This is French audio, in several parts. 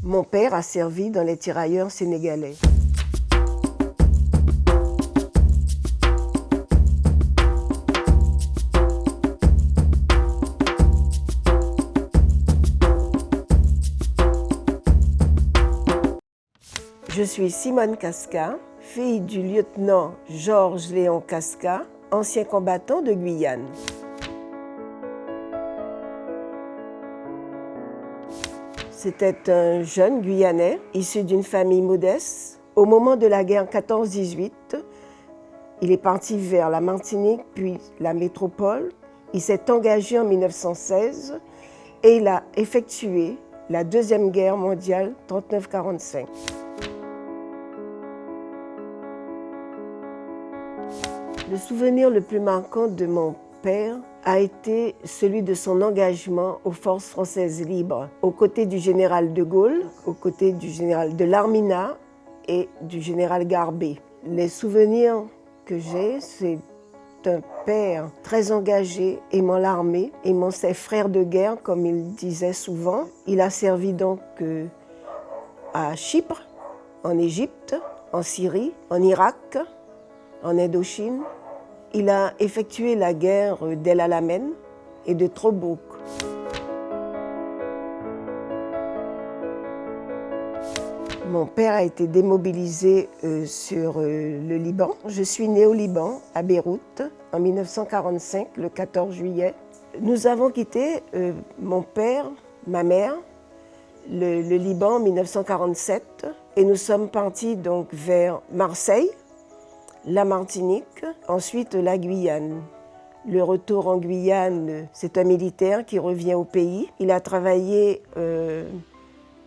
Mon père a servi dans les tirailleurs sénégalais. Je suis Simone Casca, fille du lieutenant Georges Léon Casca, ancien combattant de Guyane. C'était un jeune Guyanais, issu d'une famille modeste. Au moment de la guerre 14-18, il est parti vers la Martinique, puis la métropole. Il s'est engagé en 1916 et il a effectué la Deuxième Guerre mondiale 39-45. Le souvenir le plus marquant de mon père a été celui de son engagement aux forces françaises libres, aux côtés du général de Gaulle, aux côtés du général de Larminat et du général Garbet. Les souvenirs que j'ai, c'est un père très engagé, aimant l'armée, aimant ses frères de guerre, comme il disait souvent. Il a servi donc à Chypre, en Égypte, en Syrie, en Irak, en Indochine. Il a effectué la guerre d'El Alamein et de Tobrouk. Mon père a été démobilisé sur le Liban. Je suis née au Liban, à Beyrouth, en 1945, le 14 juillet. Nous avons quitté, mon père, ma mère, le Liban en 1947 et nous sommes partis donc vers Marseille, la Martinique, ensuite la Guyane. Le retour en Guyane, c'est un militaire qui revient au pays. Il a travaillé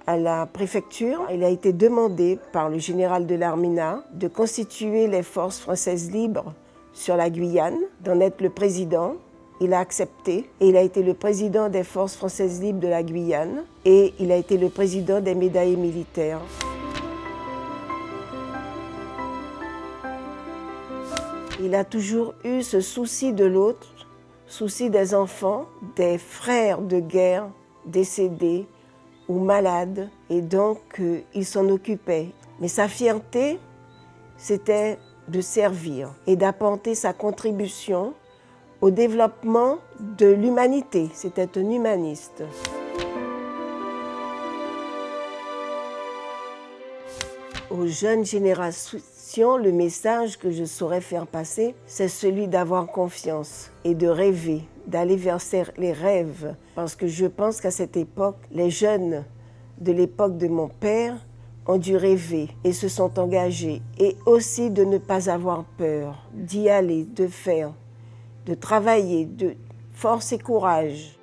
à la préfecture. Il a été demandé par le général de Larminat de constituer les forces françaises libres sur la Guyane, d'en être le président. Il a accepté et il a été le président des forces françaises libres de la Guyane et il a été le président des médaillés militaires. Il a toujours eu ce souci de l'autre, souci des enfants, des frères de guerre décédés ou malades, et donc il s'en occupait. Mais sa fierté, c'était de servir et d'apporter sa contribution au développement de l'humanité. C'était un humaniste. Aux jeunes générations, le message que je saurais faire passer, c'est celui d'avoir confiance et de rêver, d'aller vers les rêves. Parce que je pense qu'à cette époque, les jeunes de l'époque de mon père ont dû rêver et se sont engagés. Et aussi de ne pas avoir peur, d'y aller, de faire, de travailler, de force et courage.